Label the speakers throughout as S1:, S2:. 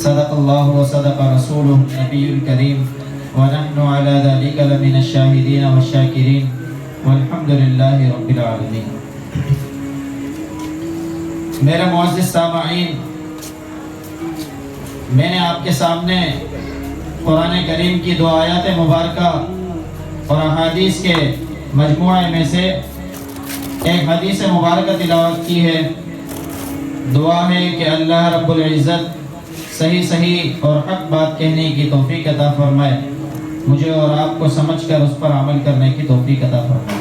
S1: صدق اللہ و صدق رسولہ النبی الکریم ونحن علی ذلک لمن الشاہدین والشاکرین والحمد للہ رب العالمین۔ میرے معزز سامعین، میں نے آپ کے سامنے قرآن کریم کی دو آیات مبارکہ اور احادیث کے مجموعے میں سے ایک حدیث مبارکہ تلاوت کی ہے۔ دعا ہے کہ اللہ رب العزت صحیح اور حق بات کہنے کی توفیق عطا فرمائے، مجھے اور آپ کو سمجھ کر اس پر عمل کرنے کی توفیق عطا فرمائے۔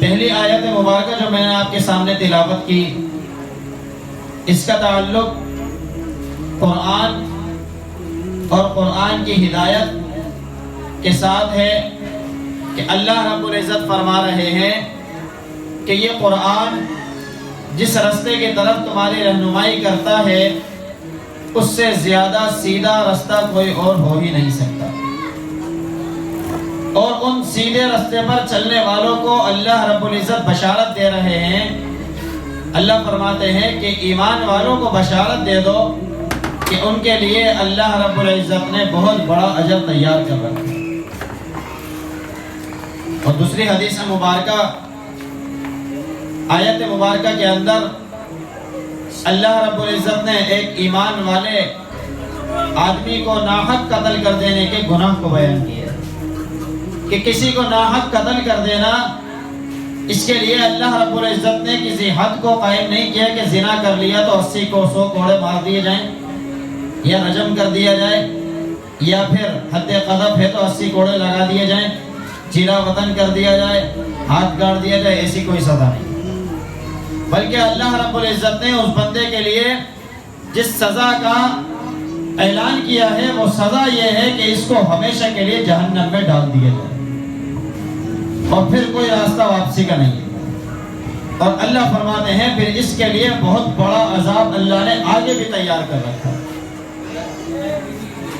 S1: پہلی آیت مبارکہ جو میں نے آپ کے سامنے تلاوت کی، اس کا تعلق قرآن اور قرآن کی ہدایت کے ساتھ ہے کہ اللہ رب العزت فرما رہے ہیں کہ یہ قرآن جس رستے کی طرف تمہاری رہنمائی کرتا ہے اس سے زیادہ سیدھا رستہ کوئی اور ہو ہی نہیں سکتا، اور ان سیدھے رستے پر چلنے والوں کو اللہ رب العزت بشارت دے رہے ہیں۔ اللہ فرماتے ہیں کہ ایمان والوں کو بشارت دے دو کہ ان کے لیے اللہ رب العزت نے بہت بڑا اجر تیار کر رکھا ہے۔ اور دوسری حدیث مبارکہ آیت مبارکہ کے اندر اللہ رب العزت نے ایک ایمان والے آدمی کو ناحق قتل کر دینے کے گناہ کو بیان کیا کہ کسی کو ناحق قتل کر دینا، اس کے لیے اللہ رب العزت نے کسی حد کو قائم نہیں کیا کہ زنا کر لیا تو 80 کو 100 کوڑے مار دیے جائیں یا رجم کر دیا جائے، یا پھر حد قذف ہے تو 80 کوڑے لگا دیے جائیں، چیرا وطن کر دیا جائے، ہاتھ کاٹ دیا جائے، ایسی کوئی سزا نہیں، بلکہ اللہ رب العزت نے اس بندے کے لیے جس سزا کا اعلان کیا ہے وہ سزا یہ ہے کہ اس کو ہمیشہ کے لیے جہنم میں ڈال دیا جائے اور پھر کوئی راستہ واپسی کا نہیں ہے۔ اور اللہ فرماتے ہیں پھر اس کے لیے بہت بڑا عذاب اللہ نے آگے بھی تیار کر رکھا ہے۔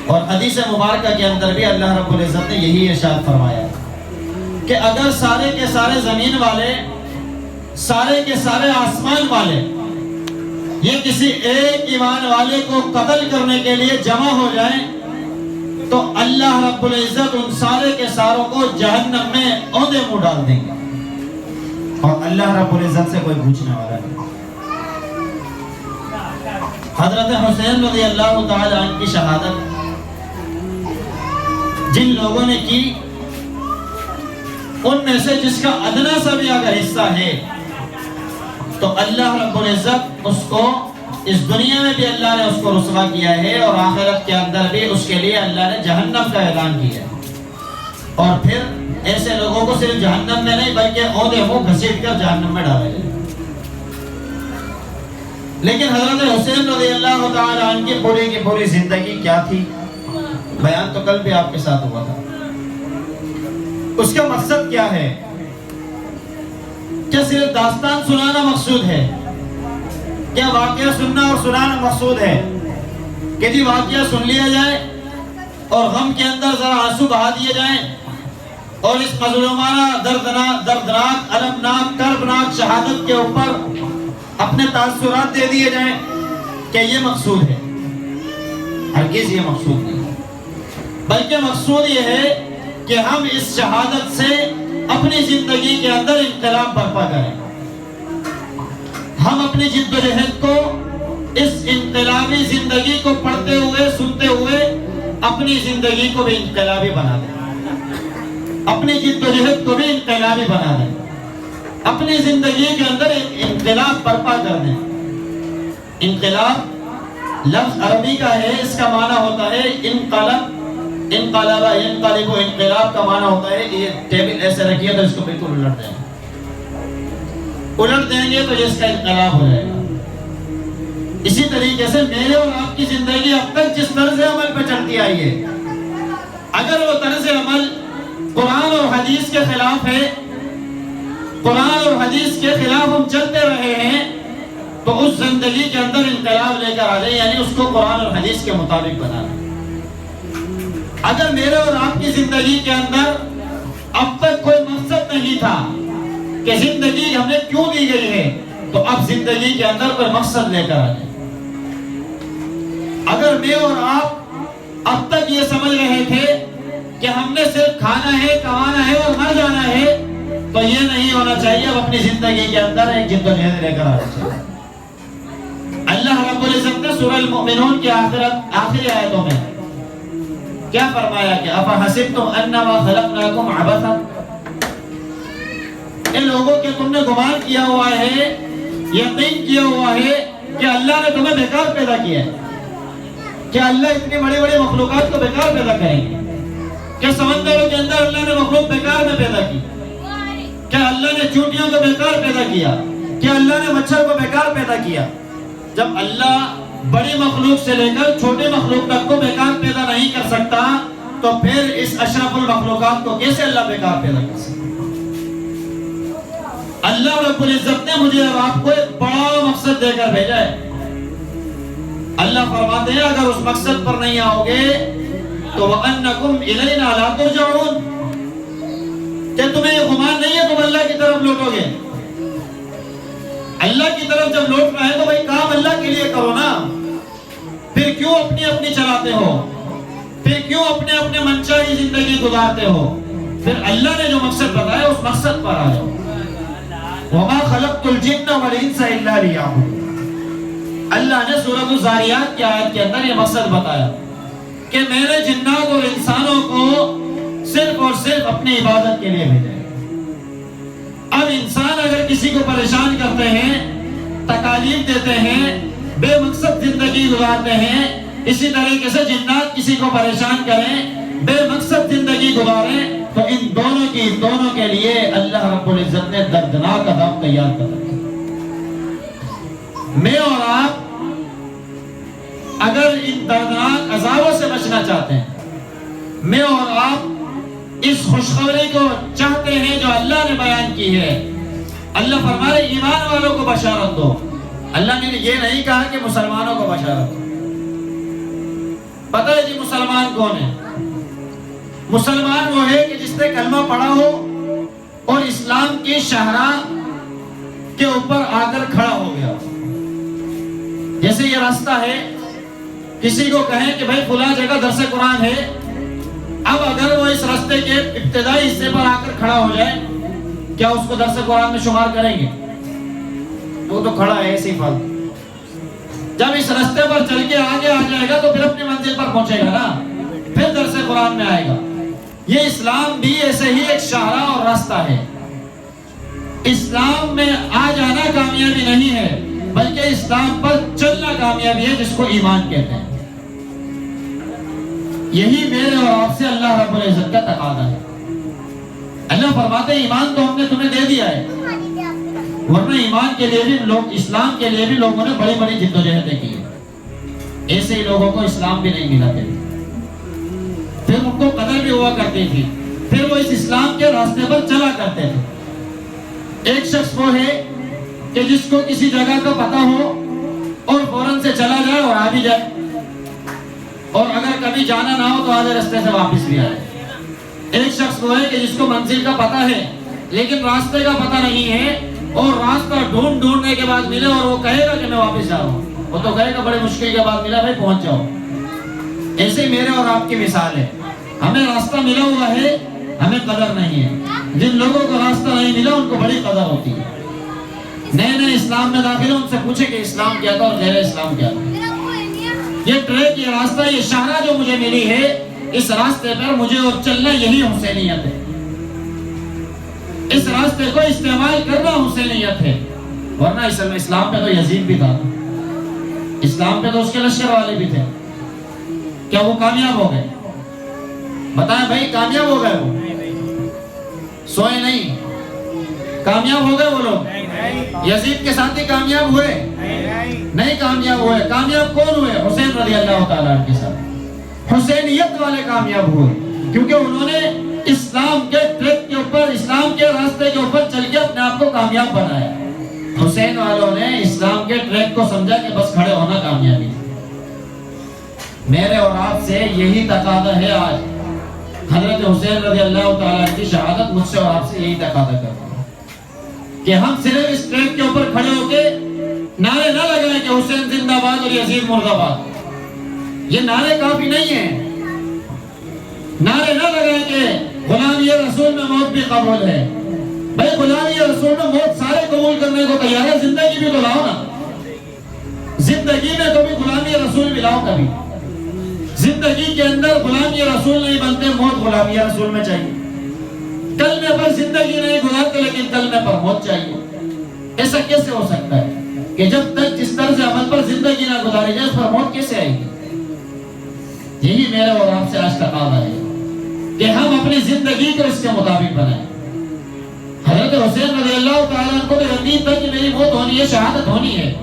S1: اور حدیث مبارکہ کے اندر بھی اللہ رب العزت نے یہی ارشاد فرمایا کہ اگر سارے کے سارے زمین والے، سارے کے سارے آسمان والے یہ کسی ایک ایمان والے کو قتل کرنے کے لیے جمع ہو جائیں تو اللہ رب العزت ان سارے کے ساروں کو جہنم میں اودے منہ ڈال دیں گے، اور اللہ رب العزت سے کوئی پوچھنے والا نہیں۔ حضرت حسین رضی اللہ تعالی عنہ کی شہادت جن لوگوں نے کی، ان میں سے جس کا ادنا سا بھی اگر حصہ ہے تو اللہ رب العزت اس کو اس دنیا میں بھی اللہ نے اس کو رسوا کیا ہے، اور آخرت کے اندر بھی اس کے لیے اللہ نے جہنم کا اعلان کیا ہے، اور پھر ایسے لوگوں کو صرف جہنم میں نہیں بلکہ عہدے کو گھسیٹ کر جہنم میں ڈالا جائے۔ لیکن حضرت حسین رضی اللہ تعالی عنہ کی پوری زندگی کیا تھی، بیان تو کل بھی آپ کے ساتھ ہوا تھا۔ اس کا مقصد کیا ہے؟ کیا صرف داستان سنانا مقصود ہے؟ کیا واقعہ سننا اور سنانا مقصود ہے کہ جی واقعہ سن لیا جائے اور غم کے اندر ذرا آنسو بہا دیے جائیں اور اس مظلومانہ دردناک المناک کربناک شہادت کے اوپر اپنے تاثرات دے دیے جائیں؟ کہ یہ مقصود ہے؟ ہرگز یہ مقصود نہیں، بلکہ مقصود یہ ہے کہ ہم اس شہادت سے اپنی زندگی کے اندر انقلاب برپا کریں، ہم اپنی جد و جہد کو اس انقلابی زندگی کو پڑھتے ہوئے سنتے ہوئے اپنی زندگی کو بھی انقلابی بنا دیں، اپنی جد و جہد کو بھی انقلابی بنا دیں، اپنی زندگی کے اندر انقلاب برپا کر دیں۔ انقلاب لفظ عربی کا ہے، اس کا معنی ہوتا ہے انقلب، انقلابہ ینقلب، انقلاب کا معنی ہوتا ہے یہ ٹیبل ایسے رکھیے تو اس کو بالکل الٹ دیں، الٹ دیں گے تو اس کا انقلاب ہو جائے گا۔ اسی طریقے سے میرے اور آپ کی زندگی اب تک جس طرز عمل پہ چلتی آئی ہے، اگر وہ طرز عمل قرآن اور حدیث کے خلاف ہے، قرآن اور حدیث کے خلاف ہم چلتے رہے ہیں، تو اس زندگی کے اندر انقلاب لے کر آ جائے، یعنی اس کو قرآن اور حدیث کے مطابق بنا لیں۔ اگر میرے اور آپ کی زندگی کے اندر اب تک کوئی مقصد نہیں تھا کہ زندگی ہمیں کیوں دی گئی ہے، تو اب زندگی کے اندر کوئی مقصد لے کر آ جائے۔ اگر میں اور آپ اب تک یہ سمجھ رہے تھے کہ ہم نے صرف کھانا ہے، کمانا ہے اور مر جانا ہے، تو یہ نہیں ہونا چاہیے. اب اپنی زندگی کے اندر ایک جدوجہد لے کر آنا چاہیے. اللہ رب العزت نے سورہ المؤمنون کی آخری آیتوں میں کیا فرمایا کہ افحسبتم انما خلقناکم عبثا، ان لوگوں کے تم نے گمان کیا ہوا ہے، یقین کیا ہوا ہے کہ اللہ نے تمہیں بیکار پیدا کیا ہے. کہ اللہ اتنی بڑی بڑی مخلوقات کو بیکار پیدا کریں گے؟ کہ سمندروں کے اندر اللہ نے مخلوق بیکار میں پیدا کی؟ کہ اللہ نے چونٹیوں کو بیکار پیدا کیا؟ کہ اللہ نے مچھر کو بیکار پیدا کیا؟ جب اللہ بڑی مخلوق سے لے کر چھوٹی مخلوق تک کو بیکار پیدا نہیں کر سکتا تو پھر اس اشرف المخلوقات کو کیسے اللہ بیکار پیدا کر سکتا؟ اللہ رب العزت نے مجھے اور آپ کو ایک بڑا مقصد دے کر بھیجا ہے. اللہ فرماتے ہیں اگر اس مقصد پر نہیں آؤ گے تو وَأَنَّكُمْ إِلَيْنَا لَا تُرْجَعُونَ، کہ تمہیں یہ گمان نہیں ہے تم اللہ کی طرف لوٹو گے. اللہ کی طرف جب لوٹنا ہے تو بھائی کام اللہ کے لیے کرو نا. پھر کیوں اپنی اپنی چلاتے ہو؟ پھر کیوں اپنے اپنے منچاہی زندگی گزارتے ہو؟ پھر اللہ نے جو مقصد بتایا اس مقصد پر آ جاؤ. وَمَا خَلَقْتُ الْجِنَّ وَالْإِنسَ إِلَّا لِيَعْبُدُونِ. اللہ نے سورۃ الذاریات کی آیت کے اندر یہ مقصد بتایا کہ میں نے جنات اور انسانوں کو صرف اور صرف اپنی عبادت کے لیے بھیجا ہے. اب انسان اگر کسی کو پریشان کرتے ہیں، تکالیف دیتے ہیں، بے مقصد زندگی گزارتے ہیں، اسی طریقے سے جنات کسی کو پریشان کریں، بے مقصد زندگی گزاریں، تو ان دونوں کے لیے اللہ رب العزت نے دردناک عذاب تیار کر رکھا. میں اور آپ اگر ان دردناک عذابوں سے بچنا چاہتے ہیں، میں اور آپ اس خوشخبری کو چاہتے ہیں جو اللہ نے بیان کی ہے. اللہ فرمائے ایمان والوں کو بشارت دو. اللہ نے یہ نہیں کہا کہ مسلمانوں کو بشارت دو. پتہ ہے جی مسلمان کون ہے؟ مسلمان وہ ہے کہ جس نے کلمہ پڑھا ہو اور اسلام کی شاہراہ کے اوپر آ کر کھڑا ہو گیا. جیسے یہ راستہ ہے، کسی کو کہیں کہ بھائی فلاں جگہ درس قرآن ہے، اب اگر وہ اس راستے کے ابتدائی حصے پر آ کر کھڑا ہو جائے، کیا اس کو درس قرآن میں شمار کریں گے؟ وہ تو کھڑا ہے ایسی فال. جب اس راستے پر چل کے آگے آ جائے گا تو پھر اپنی منزل پر پہنچے گا نا، پھر درس قرآن میں آئے گا. یہ اسلام بھی ایسے ہی ایک شاہراہ اور راستہ ہے. اسلام میں آ جانا کامیابی نہیں ہے، بلکہ اسلام پر چلنا کامیابی ہے، جس کو ایمان کہتے ہیں. یہی میرے اور آپ سے اللہ رب العزت کا تقاضا ہے. اللہ فرماتے ہیں ایمان تو ہم نے تمہیں دے دیا ہے، ورنہ ایمان کے لیے بھی لوگ، اسلام کے لیے بھی لوگوں نے بڑی بڑی جدوجہدیں کی. ایسے ہی لوگوں کو اسلام بھی نہیں ملا تھا، پھر ان کو قدر بھی ہوا کرتی تھی، پھر وہ اس اسلام کے راستے پر چلا کرتے تھے. ایک شخص وہ ہے کہ جس کو کسی جگہ کا پتہ ہو اور فوراً سے چلا جائے اور آ بھی جائے، اور اگر کبھی جانا نہ ہو تو آدھے راستے سے واپس بھی آئے. ایک شخص وہ ہے کہ جس کو منزل کا پتہ ہے لیکن راستے کا پتہ نہیں ہے، اور راستہ ڈھونڈنے کے بعد ملے اور وہ کہے گا کہ میں واپس جا رہا ہوں، وہ تو کہے گا بڑے مشکل کے بعد ملا، بھائی پہنچ جاؤ. ایسے میرے اور آپ کی مثال ہے. ہمیں راستہ ملا ہوا ہے، ہمیں قدر نہیں ہے. جن لوگوں کو راستہ نہیں ملا ان کو بڑی قدر ہوتی ہے. نئے نئے اسلام میں داخل ان سے پوچھے کہ اسلام کیا تھا اور غیر اسلام کیا تھا. یہ ٹریک، یہ راستہ، یہ شاہراہ جو مجھے ملی ہے، اس راستے پر مجھے اور چلنا یہی حسینیت ہے. اس راستے کو استعمال کرنا حسینیت ہے. ورنہ اسلام پہ تو یزید بھی تھا، اسلام پہ تو اس کے لشکر والے بھی تھے. کیا وہ کامیاب ہو گئے؟ بتائیں بھائی، کامیاب ہو گئے؟ وہ سوئے نہیں، کامیاب ہو گئے وہ لوگ. یزید کے ساتھ ہی کامیاب ہوئے؟ نہیں کامیاب ہوئے. کامیاب کون ہوئے؟ حسین رضی اللہ تعالیٰ عنہ کے ساتھ حسینیت والے کامیاب ہوئے، کیونکہ انہوں نے اسلام کے ٹریک کے اوپر، اسلام کے راستے کے اوپر چل کے اپنے آپ کو کامیاب بنایا. حسین والوں نے اسلام کے ٹریک کو سمجھا کہ بس کھڑے ہونا کامیابی. میرے اور آپ سے یہی تقاضا ہے آج. حضرت حسین رضی اللہ تعالیٰ کی شہادت مجھ سے اور آپ سے یہی تقاضا کرتی ہے کہ ہم صرف اس ٹریک کے اوپر کھڑے ہو کے نعرے نہ لگائیں کہ حسین زندہ باد اور یزید مردہ باد. یہ نعرے کافی نہیں ہیں. نعرے نہ لگائیں کہ غلامی رسول میں موت بھی قبول ہے. بھائی غلامی رسول میں موت سارے قبول کرنے کو تیار ہے, زندگی بھی تو لاؤ نا. زندگی میں کبھی غلامی رسول بھی لاؤ. کبھی زندگی کے اندر غلامی رسول نہیں بنتے, موت غلامی رسول میں چاہیے. کلمے پر زندگی نہیں گزارتے لیکن کلمے پر موت چاہیے. ایسا کیسے ہو سکتا ہے کہ جب تک جس طرح سے عمل پر زندگی نہ گزاری جائے اس پر موت کیسے آئے گی؟ یہی میرے اور آپ سے آج تقاضا ہے کہ ہم اپنی زندگی کو اس کے مطابق بنائیں. حضرت حسین رضی اللہ تعالیٰ عنہ کو یقین تھا کہ میری موت ہونی ہے, شہادت ہونی ہے.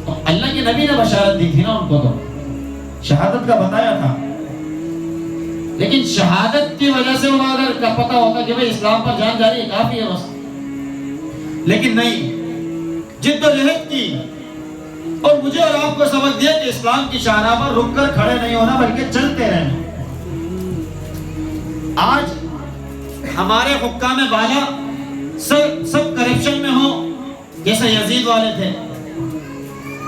S1: تو اللہ کے نبی نے بشارت دی تھی نا ان کو, تو شہادت کا بتایا تھا. لیکن شہادت کی وجہ سے انہیں اگر پتا ہوتا کہ بھئی اسلام پر جان جاری ہے کافی ہے بس, لیکن نہیں, جد و جہد کی اور مجھے اور آپ کو سبق دیا کہ اسلام کی شاہراہ پر رک کر کھڑے نہیں ہونا بلکہ چلتے رہنا. آج ہمارے حکام بالا سب کرپشن میں ہو جیسے یزید والے تھے,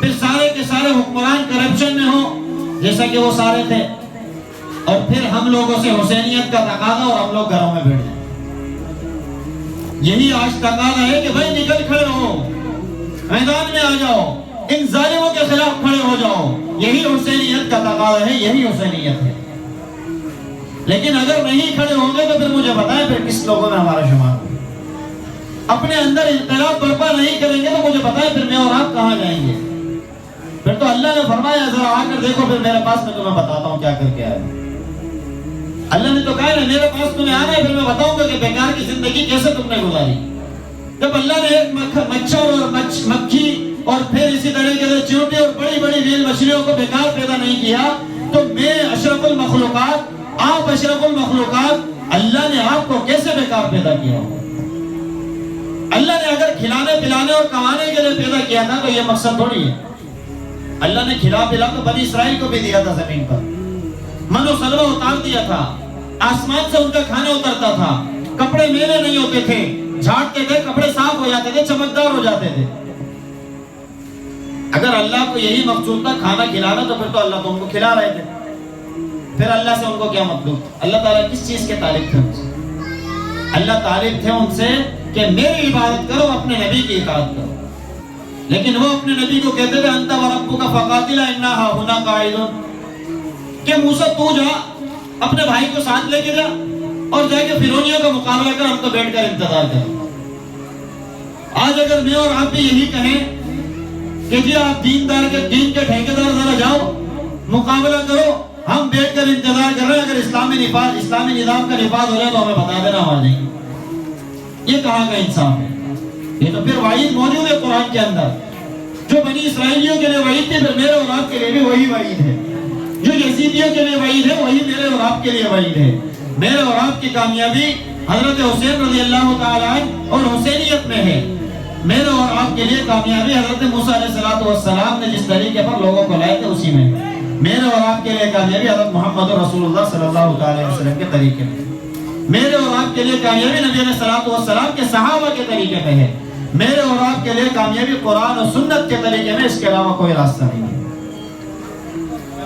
S1: پھر سارے کے سارے حکمران کرپشن میں ہو جیسا کہ وہ سارے تھے, اور پھر ہم لوگوں سے حسینیت کا تقاضا اور ہم لوگ گھروں میں بیٹھ جائیں. یہی آج تقاضا ہے کہ بھائی نکل کھڑے ہو, میدان میں آ جاؤ, ان ظالموں کے خلاف کھڑے ہو جاؤ. یہی حسینیت کا تقاضا ہے, یہی حسینیت ہے. لیکن اگر نہیں کھڑے ہوں گے تو پھر مجھے بتائیں پھر کس لوگوں میں ہمارا شمار ہوگا. اپنے اندر انقلاب برپا نہیں کریں گے تو مجھے بتائیں پھر میں اور آپ کہاں جائیں گے. پھر تو اللہ نے فرمایا ذرا آ کر دیکھو پھر میرے پاس, میں تمہیں بتاتا ہوں کیا کر کے آیا. اللہ نے تو کہا ہے میرے پاس تمہیں آنا ہے, پھر میں بتاؤں گا کہ بیکار کی زندگی کیسے تم نے گزاری. جب اللہ نے ایک مچھر اور مکھی اور پھر اسی طریقے سے چیونٹی اور بڑی بڑی ریل مچھلیوں کو بیکار پیدا نہیں کیا, تو میں اشرف المخلوقات, آپ اشرف المخلوقات, اللہ نے آپ کو کیسے بیکار پیدا کیا. اللہ نے اگر کھلانے پلانے اور کمانے کے لیے پیدا کیا تھا تو یہ مقصد تھوڑی ہے. اللہ نے کھلا پلا تو بنی اسرائیل کو بھی دیا تھا, زمین پر من و سلوہ اتار دیا تھا, آسمان سے ان کا کھانا اترتا تھا, کپڑے میلے نہیں ہوتے تھے, جھاڑتے تھے کپڑے صاف ہو جاتے تھے, چمکدار ہو جاتے تھے. اگر اللہ کو یہی مقصود تھا کھانا کھلانا تو پھر تو اللہ تو ان کو کھلا رہے تھے. پھر اللہ سے ان کو کیا مطلوب؟ اللہ تعالیٰ کس چیز کے طالب تھے ان سے؟ اللہ طالب تھے ان سے کہ میری عبادت کرو, اپنے نبی کی اطاعت کرو. لیکن وہ اپنے نبی کو کہتے تھے انت وربک فقاتلا انا ھاہنا قاعدون, کہ موسیٰ تو جا اپنے بھائی کو ساتھ لے کے جا اور جا کے فرعونیوں کا مقابلہ کر, ہم تو بیٹھ کر انتظار کریں. آج اگر میں اور آپ بھی یہی کہیں کہ جی آپ دین کے ٹھیکیدار ذرا جاؤ مقابلہ کرو, ہم بیٹھ کر انتظار کر رہے ہیں, اگر اسلامی نظام کا نفاذ ہو رہا ہے تو ہمیں بتا دینا, ہو جائیں گے. یہ کہاں کا انصاف ہے؟ یہ تو پھر وعید موجود ہے قرآن کے اندر. جو بنی اسرائیلیوں کے لیے وعید تھی پھر میرے اور آپ کے لیے بھی وہی وعید ہے. جو یزیدیوں کے لیے وعید ہے وہی میرے اور آپ کے لیے وعید ہے. میرے اور آپ کی کامیابی حضرت حسین رضی اللہ تعالیٰ عنہ اور حسینیت میں ہے. میرے اور آپ کے لیے کامیابی حضرت موسیٰ علیہ السلام نے جس طریقے پر لوگوں کو لائے تھے اسی میں. میرے اور آپ کے لیے کامیابی حضرت محمد رسول اللہ صلی اللہ علیہ وسلم کے طریقے میں. میرے اور آپ کے لیے کامیابی نبی علیہ السلام کے صحابہ کے طریقے میں ہے. میرے اور آپ کے لیے کامیابی قرآن و سنت کے طریقے میں, اس کے علاوہ کوئی راستہ نہیں ہے.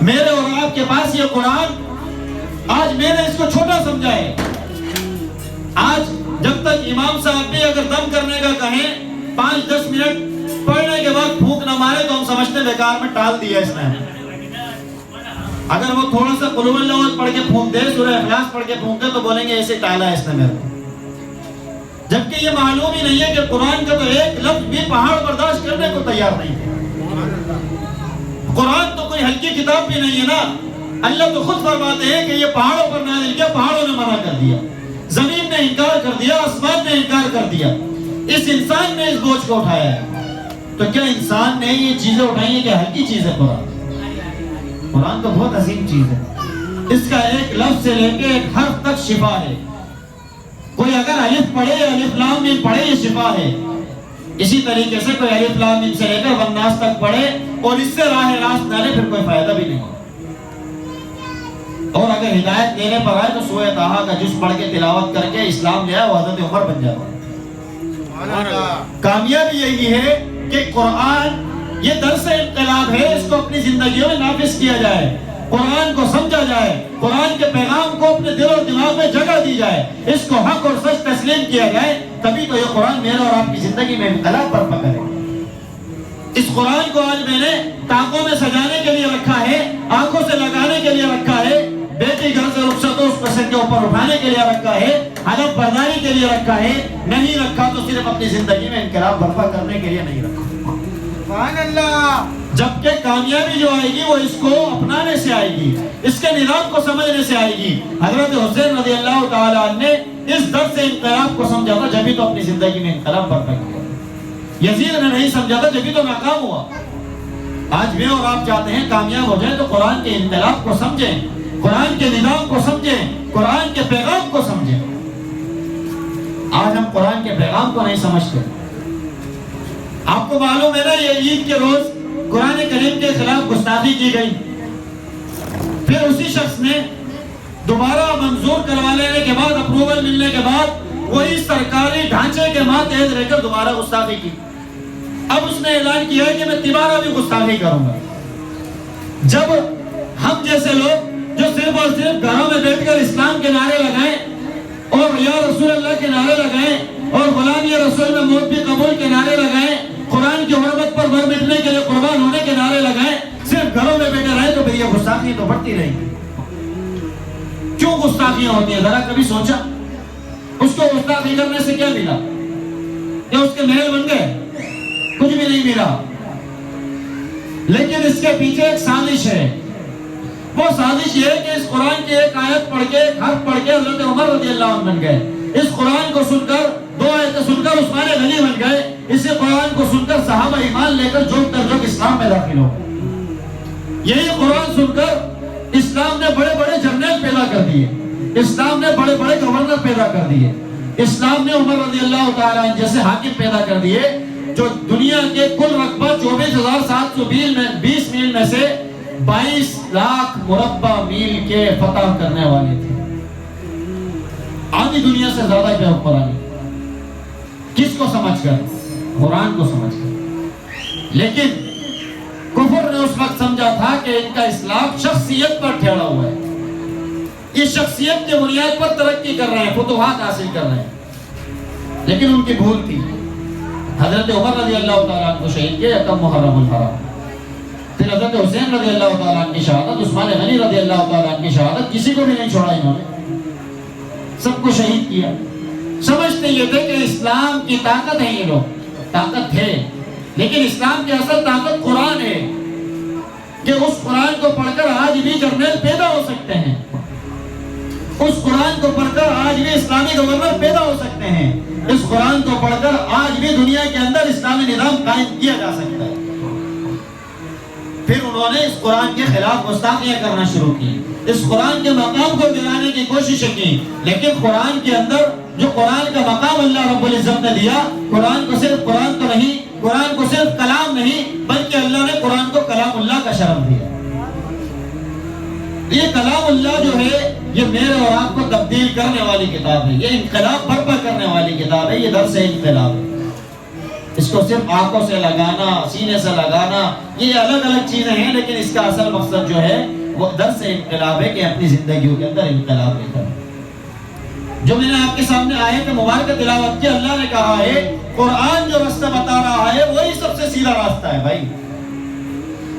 S1: میرے اور آپ کے پاس یہ قرآن, آج میں نے اس کو چھوٹا سمجھا ہے. آج جب تک امام صاحب بھی اگر دم کرنے کا کہیں 5-10 منٹ پڑھنے کے بعد پھونک نہ مارے تو ہم سمجھتے بیکار میں ٹال دیا اس نے. اگر وہ تھوڑا سا قل اللہ پڑھ کے پھونک دے, سورہ اخلاص پڑھ کے پھونک دے, تو بولیں گے ایسے ٹالا ہے اس نے میرے کو. جبکہ یہ معلوم ہی نہیں ہے کہ قرآن کا تو ایک لفظ بھی پہاڑ برداشت کرنے کو تیار نہیں ہے. قرآن تو کوئی ہلکی کتاب بھی نہیں ہے نا. اللہ تو خود فرماتے ہیں کہ یہ پہاڑوں پر نازل کیا, پہاڑوں نے منع کر دیا, زمین نے انکار کر دیا, آسمان نے انکار کر دیا, اس انسان نے اس بوجھ کو اٹھایا ہے. تو کیا انسان نے یہ چیزیں اٹھائی ہیں کہ ہلکی چیز ہے قرآن؟ قرآن تو بہت عظیم چیز ہے. اس کا ایک لفظ سے لے کے ایک حرف تک شفا ہے. کوئی اگر الف پڑھے, الف لام میم پڑھے, یہ شفا ہے. اسی طریقے سے کوئی الف لام میم سے لے کر والناس تک پڑھے اور اس سے راہ راست نہ لے, پھر کوئی فائدہ بھی نہیں. اور اگر ہدایت دینے پر آئے تو سورہ طٰہٰ کا جز پڑھ کے تلاوت کر کے اسلام لے آئے, وہ حضرت عمر بن جاتا ہے. کامیابی یہی ہے کہ قرآن یہ درس انقلاب ہے, اس کو اپنی زندگیوں میں نافذ کیا جائے. قرآن کو سمجھا جائے، قرآن کے پیغام کو اپنے دل اور دماغ میں جگہ دی جائے، اس کو حق اور سچ تسلیم کیا جائے، تبھی تو یہ قرآن میرے اور آپ کی زندگی میں انقلاب برپا کرے۔ اس قرآن کو آج میں نے ٹانکوں میں سجانے کے لیے رکھا ہے، آنکھوں سے لگانے کے لیے رکھا ہے، بیٹی گھر سے رخصت ہو اس کو سر کے اوپر اٹھانے کے لیے رکھا ہے، ہدف برداری کے لیے رکھا ہے، نہیں رکھا تو صرف اپنی زندگی میں انقلاب برپا کرنے کے لیے نہیں رکھا۔ سبحان اللہ۔ جبکہ کامیابی جو آئے گی وہ اس کو اپنانے سے آئے گی، اس کے نظام کو سمجھنے سے آئے گی۔ حضرت حسین رضی اللہ تعالیٰ عنہ نے اس در سے انقلاب کو سمجھا تھا، جبھی تو اپنی زندگی میں انقلاب برپا کیا۔ یزید نے نہیں سمجھا تھا، جبھی تو ناکام ہوا۔ آج میں اور آپ چاہتے ہیں کامیاب ہو جائیں تو قرآن کے انقلاب کو سمجھیں، قرآن کے نظام کو سمجھیں، قرآن کے پیغام کو سمجھیں۔ آج ہم قرآن کے پیغام کو نہیں سمجھتے۔ آپ کو معلوم ہے نا، یہ عید کے روز قرآن کریم کے خلاف گستاخی کی گئی، پھر اسی شخص نے دوبارہ منظور کروا لینے کے بعد، اپروول ملنے کے بعد، وہی سرکاری ڈھانچے کے ماتحت رہ کر دوبارہ گستاخی کی۔ اب اس نے اعلان کیا ہے کہ میں دوبارہ بھی گستاخی کروں گا۔ جب ہم جیسے لوگ جو صرف اور صرف گھروں میں بیٹھ کر اسلام کے نعرے لگائیں اور یا رسول اللہ کے نعرے لگائیں اور غلام یا رسول میں موت بھی قبول کے نعرے لگائیں، قرآن کی حرمت پر مر مٹنے کے لیے قربان ہونے کے نعرے لگائیں، صرف گھروں میں بیٹھے رہیں تو پھر یہ گستاخی تو بڑھتی رہیں گی۔ کیوں گستاخیاں ہوتی ہیں؟ ذرا کبھی سوچا؟ اس کو گستاخی کرنے سے کیا ملا؟ کیا اس کے محل بن گئے؟ کچھ بھی نہیں ملا۔ لیکن اس کے پیچھے ایک سازش ہے۔ وہ سازش یہ ہے کہ اس قرآن کی ایک آیت پڑھ کے، ایک حرف پڑھ کے حضرت عمر رضی اللہ عنہ بن گئے۔ اس قرآن کو سن کر، دو آیتیں سن کر عثمان غنی بن گئے۔ اسی قرآن کو سن کر صحابہ ایمان لے کر جوک در جوک اسلام میں داخل ہو۔ یہی قرآن سن کر اسلام نے بڑے بڑے جنرل پیدا کر دیے، اسلام نے بڑے بڑے گورنر پیدا کر دیے، اسلام نے عمر رضی اللہ تعالیٰ عنہ جیسے حاکم پیدا کر دیے جو دنیا کے کل رقبہ 24,720 میل میں سے 22 لاکھ مربع میل کے فتح کرنے والے تھے۔ آدھی دنیا سے زیادہ پہ قرآن، کس کو سمجھ کر؟ قرآن کو سمجھ کر۔ لیکن کفر نے اس وقت سمجھا تھا کہ ان کا اسلام شخصیت پر ٹھہرا ہوا ہے، یہ شخصیت کے بنیاد پر ترقی کر رہے ہیں، فتوحات حاصل کر رہے ہیں۔ لیکن ان کی بھول تھی۔ حضرت عمر رضی اللہ تعالیٰ عنہ کو شہید کیا یکم محرم الحرام، پھر حضرت حسین رضی اللہ تعالیٰ عنہ کی شہادت، عثمان غنی رضی اللہ تعالیٰ عنہ کی شہادت، کسی کو بھی نہیں چھوڑا انہوں نے، سب کو شہید کیا۔ سمجھتے یہ تھے کہ اسلام کی طاقت ہے، یہ لوگ طاقت ہے، لیکن اسلام کی اصل طاقت قرآن ہے، کہ اس قرآن کو پڑھ کر آج بھی جرنیل پیدا ہو سکتے ہیں، اس قرآن کو پڑھ کر آج بھی اسلامی گورنر پیدا ہو سکتے ہیں، اس قرآن کو پڑھ کر آج بھی دنیا کے اندر اسلامی نظام قائم کیا جا سکتا ہے۔ پھر انہوں نے اس قرآن کے خلاف گستاخیاں کرنا شروع کی، اس قرآن کے مقام کو گرانے کی کوشش کی، لیکن قرآن کے اندر جو قرآن کا مقام اللہ رب العزت نے دیا، قرآن کو صرف قرآن تو نہیں، قرآن کو صرف کلام نہیں، بلکہ اللہ نے قرآن کو کلام اللہ کا شرف دیا۔ یہ کلام اللہ جو ہے یہ میرے اور آپ کو تبدیل کرنے والی کتاب ہے، یہ انقلاب برپا کرنے والی کتاب ہے، یہ درس انقلاب ہے۔ اس کو صرف آنکھوں سے لگانا، سینے سے لگانا، یہ الگ الگ چیزیں ہیں، لیکن اس کا اصل مقصد جو ہے وہ درس انقلاب ہے کہ اپنی زندگیوں کے اندر انقلاب لے کر۔ جو میں نے آپ کے سامنے آیت مبارکہ تلاوت کی، اللہ نے کہا ہے قرآن جو راستہ بتا رہا ہے وہی سب سے سیدھا راستہ ہے بھائی،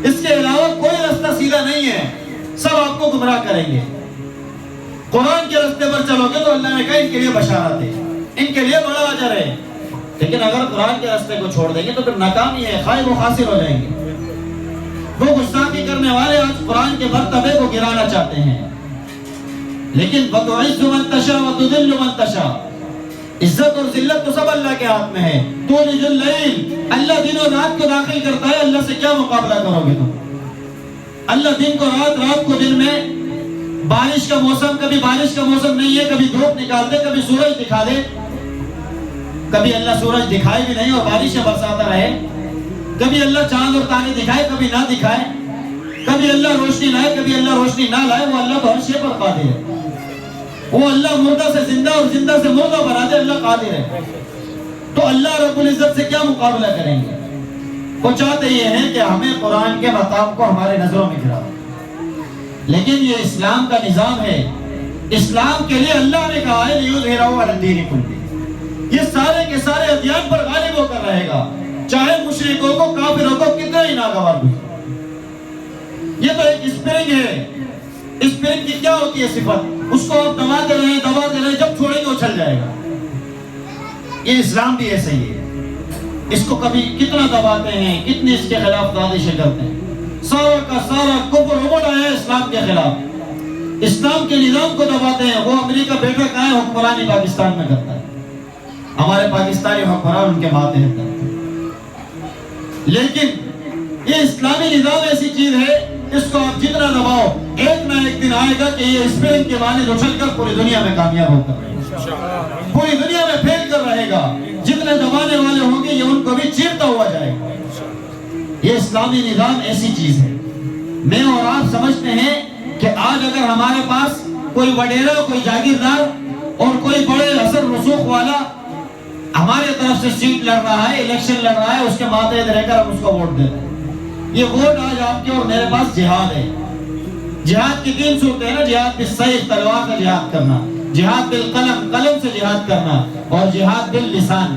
S1: اس کے علاوہ کوئی راستہ سیدھا نہیں ہے، سب آپ کو گمراہ کریں گے۔ قرآن کے راستے پر چلو گے تو اللہ نے کہا ان کے لیے بشارت ہے، ان کے لیے بڑا اجر ہے، لیکن اگر قرآن کے راستے کو چھوڑ دیں گے تو پھر ناکامی ہے، خائب و خاسر ہو جائیں گے۔ وہ گستاخی کرنے والے آج قرآن کے مرتبے کو گرانا چاہتے ہیں، لیکن وَتُعِزُّ مَن تَشَاءُ وَتُذِلُّ مَن تَشَاءُ، عزت اور ذلت تو سب اللہ کے ہاتھ میں ہے۔ تولج اللیل، اللہ دن اور رات کو داخل کرتا ہے، اللہ سے کیا مقابلہ کرو گے تم؟ اللہ دن کو رات، رات کو دن میں، بارش کا موسم کبھی بارش کا موسم نہیں ہے، کبھی دھوپ نکال دے، کبھی سورج دکھا دے، کبھی اللہ سورج دکھائے بھی نہیں اور بارشیں برساتا رہے، کبھی اللہ چاند اور تارے دکھائے کبھی نہ دکھائے، کبھی اللہ روشنی لائے کبھی اللہ روشنی نہ لائے، وہ اللہ تو ہر شے پر قادر ہے، وہ اللہ مردہ سے زندہ اور زندہ سے مردہ بنا دے، اللہ قادر ہے۔ تو اللہ رب العزت سے کیا مقابلہ کریں گے؟ وہ چاہتے یہ ہیں کہ ہمیں قرآن کے مقام کو ہمارے نظروں میں گرا، لیکن یہ اسلام کا نظام ہے. اسلام کے لیے اللہ نے کہا ہے لیظہرہ علی الدین کلہ، یہ سارے کے سارے ادیان پر غالب ہو کر رہے گا، چاہے مشرکوں کو کافروں کو کتنا ہی ناگوار گزرے. یہ تو ایک اسپرنگ ہے. اسپرنگ کی کیا ہوتی ہے صفت؟ اس کو آپ دباتے رہیں، جب چھوڑیں گے وہ چل جائے گا. یہ اسلام بھی ایسے ہی ہے. اس کو کبھی کتنا دباتے ہیں، کتنی اس کے خلاف سازشیں کرتے ہیں. سارا کا سارا کفر عمل آیا ہے اسلام کے خلاف. اسلام کے نظام کو دباتے ہیں. وہ امریکہ بیٹھا کہاں ہے، حکمرانی پاکستان میں کرتا ہے. ہمارے پاکستانی حکمران ان کے ماتحت ہیں. لیکن یہ اسلامی نظام ایسی چیز ہے، اس کو آپ جتنا دباؤ، ایک نہ ایک دن آئے گا کہ یہ اسپرنگ کے معنی اچھل کر پوری دنیا میں کامیاب ہو کر رہے گا، پوری دنیا میں پھیل کر رہے گا. جتنے دبانے والے ہوں گے یہ ان کو بھی چیرتا ہوا جائے گا. یہ اسلامی نظام ایسی چیز ہے. میں اور آپ سمجھتے ہیں کہ آج اگر ہمارے پاس کوئی وڈیرا، کوئی جاگیردار اور کوئی بڑے اثر رسوخ والا ہمارے طرف سے سیٹ لڑ رہا ہے، الیکشن لڑ رہا ہے، اس کے ماتحت رہ کر ہم اس کو ووٹ دیتے ہیں. یہ ووٹ آج آپ کے اور میرے پاس جہاد ہے. جہاد کی 3 صورتیں ہیں نا، جہاد بالسیف، تلوار سے جہاد کرنا، جہاد بالقلم، قلم سے جہاد کرنا، اور جہاد باللسان،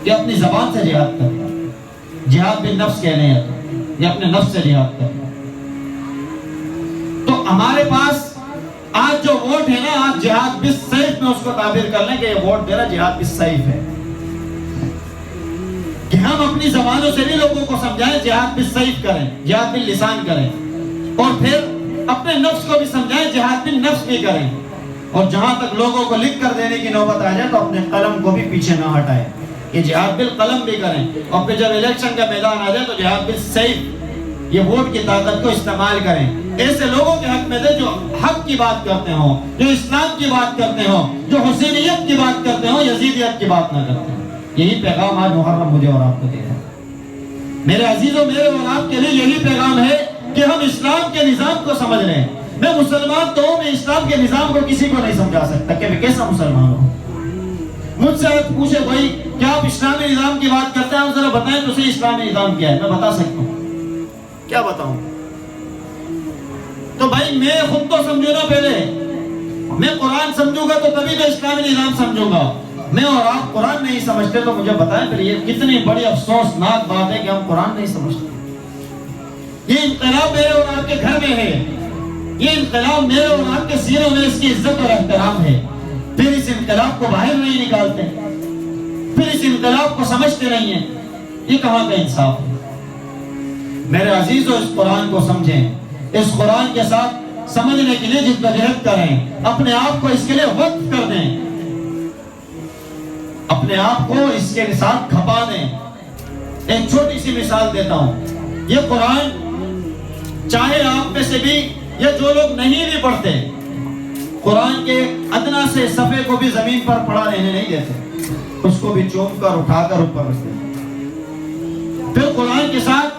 S1: یہ اپنی زبان سے جہاد کرنا. جہاد بالنفس کہنے ہیں تو یہ اپنے نفس سے جہاد کرنا. تو ہمارے پاس آج جو ووٹ ہے نا، آج جہاد بالسیف میں اس کو تعبیر کر لیں کہ یہ ووٹ میرا جہاد بالسیف ہے. کہ ہم اپنی زبانوں سے بھی لوگوں کو سمجھائیں جہاد بالسیف کریں، جہاد باللسان کریں، اور پھر اپنے نفس کو بھی سمجھائیں جہاد بالنفس بھی کریں. اور جہاں تک لوگوں کو لکھ کر دینے کی نوبت آ جائے تو اپنے قلم کو بھی پیچھے نہ ہٹائیں کہ جہاد بالقلم بھی کریں. اور پھر جب الیکشن کا میدان آ جائے تو جہاد بالسیف، یہ ووٹ کی طاقت کو استعمال کریں. ایسے لوگوں کے حق میں دے جو حق کی بات کرتے ہوں، جو اسلام کی بات کرتے ہوں، جو حسینیت کی بات کرتے ہوں، یزیدیت کی بات نہ کرتے ہوں. یہی پیغام آج محرم مجھے اور آپ کو دے رہا ہے. میرے عزیزوں، میرے اور آپ کے لیے یہی پیغام ہے کہ ہم اسلام کے نظام کو سمجھ لیں. میں مسلمان تو ہوں، میں اسلام کے نظام کو کسی کو نہیں سمجھا سکتا کہ میں کیسا مسلمان ہوں. مجھ سے پوچھے بھائی کیا آپ اسلامی نظام کی بات کرتے ہیں، ذرا بتائیں تو صحیح اسلامی نظام کیا ہے. میں بتا سکتا ہوں، کیا بتاؤں؟ تو بھائی میں خود تو سمجھوں نا، پہلے میں قرآن سمجھوں گا تو تبھی تو اسلامی نظام سمجھوں گا. میں اور آپ قرآن نہیں سمجھتے تو مجھے بتائیں پھر یہ کتنی بڑی افسوسناک بات ہے کہ ہم قرآن نہیں سمجھتے. یہ انقلاب میرے اور آپ کے گھر میں ہے، یہ انقلاب میرے اور آپ کے سینوں میں اس کی عزت اور احترام ہے. پھر اس انقلاب کو باہر نہیں نکالتے، پھر اس انقلاب کو سمجھتے نہیں ہیں. یہ کہاں کا انصاف ہے؟ میرے عزیزوں، اس قرآن کو سمجھیں، اس قرآن کے ساتھ سمجھنے کے لیے جدوجہد کریں، اپنے آپ کو اس کے لیے وقف کر دیں، اپنے آپ کو اس کے ساتھ کھپا دیں. ایک چھوٹی سی مثال دیتا ہوں. یہ قرآن چاہے آپ میں سے بھی یا جو لوگ نہیں بھی پڑھتے، قرآن کے ادنا سے صفحے کو بھی زمین پر پڑا رہنے نہیں دیتے، اس کو بھی چوم کر اٹھا کر اوپر رکھتے. پھر قرآن کے ساتھ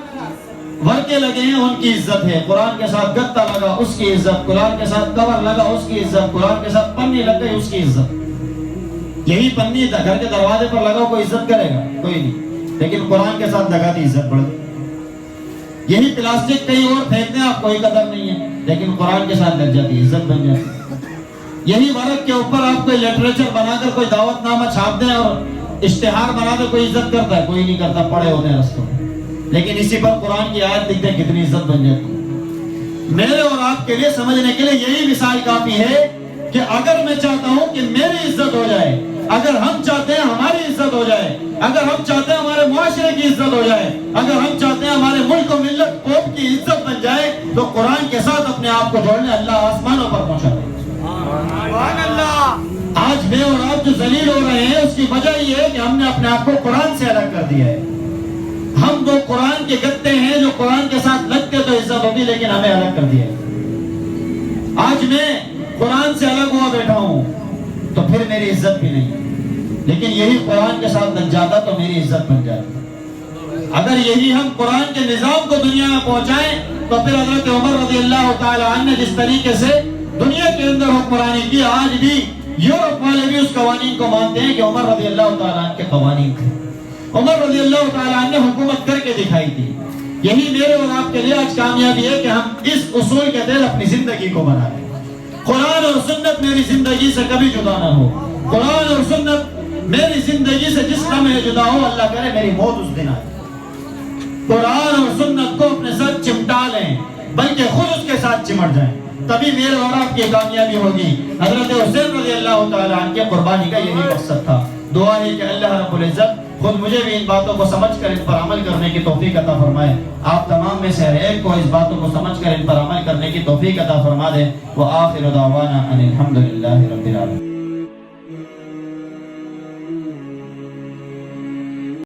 S1: ورقے لگے ہیں، ان کی عزت ہے. قرآن کے ساتھ گتا لگا، اس کی عزت. قرآن کے ساتھ کور لگا، اس کی عزت. قرآن کے ساتھ پنی لگ گئی، اس کی عزت. یہی پنی گھر کے دروازے پر لگا، کوئی عزت کرے گا؟ کوئی نہیں. لیکن قرآن کے ساتھ لگاتی عزت بڑھ گئی. یہی پلاسٹک کہیں اور پھینکتے ہیں، آپ کوئی قدر نہیں ہے، لیکن قرآن کے ساتھ لگ جاتی، عزت بن جاتی. یہی ورق کے اوپر آپ کوئی لٹریچر بنا کر کوئی دعوت نامہ چھاپ دیں اور اشتہار بنا دیں، کوئی عزت کرتا ہے؟ کوئی نہیں کرتا، پڑے ہوتے ہیں رستوں میں. لیکن اسی پر قرآن کی آیت لکھتے ہیں، کتنی عزت بن جاتی. میرے اور آپ کے لیے سمجھنے کے لیے یہی مثال کافی ہے کہ اگر میں چاہتا ہوں کہ میری عزت ہو جائے، اگر ہم چاہتے ہیں ہماری عزت ہو جائے، اگر ہم چاہتے ہیں ہمارے معاشرے کی عزت ہو جائے، اگر ہم چاہتے ہیں ہمارے ملک و ملت قوم کی عزت بن جائے، تو قرآن کے ساتھ اپنے آپ کو جوڑنے اللہ آسمانوں پر پہنچا دے. آج میں اور آپ جو ذلیل ہو رہے ہیں، اس کی وجہ یہ ہے کہ ہم نے اپنے آپ کو قرآن سے الگ کر دیا ہے. ہم وہ قرآن کے گتے ہیں جو قرآن کے ساتھ لگتے تو عزت ہوتی، لیکن ہمیں الگ کر دیا ہے. آج میں قرآن سے الگ ہوا بیٹھا ہوں تو پھر میری عزت بھی نہیں، لیکن یہی قرآن کے ساتھ لگ جاتا تو میری عزت بن جاتی. اگر یہی ہم قرآن کے نظام کو دنیا میں پہنچائیں تو پھر حضرت عمر رضی اللہ تعالیٰ عنہ نے جس طریقے سے دنیا کے اندر حکمرانی کی، آج بھی یورپ والے بھی اس قوانین کو مانتے ہیں کہ عمر رضی اللہ تعالیٰ عنہ کے قوانین تھے. عمر رضی اللہ تعالیٰ عنہ نے حکومت کر کے دکھائی تھی. یہی میرے اور آپ کے لیے آج کامیابی ہے کہ ہم اس اصول کے تحت اپنی زندگی کو بنا لیں. قرآن اور سنت میری زندگی سے کبھی جدا نہ ہو. قرآن اور سنت میری زندگی سے جس لمحے جدا ہو، اللہ کرے میری موت اس دن آئے. قرآن اور سنت کو اپنے ساتھ چمٹا لیں، بلکہ خود اس کے ساتھ چمٹ جائیں، تبھی میرے اور آپ کی کامیابی ہوگی. حضرت حسین رضی اللہ تعالیٰ عنہ کے قربانی کا یہی مقصد تھا. دعا ہے کہ اللہ رب العزت خود مجھے بھی ان باتوں کو سمجھ کر ان پر عمل کرنے کی توفیق عطا فرمائے. آپ تمام میں سے ہر ایک کو اس باتوں کو سمجھ کر ان پر عمل کرنے کی توفیق عطا فرما دے. وآخر دعوانا ان الحمدللہ رب العالمین.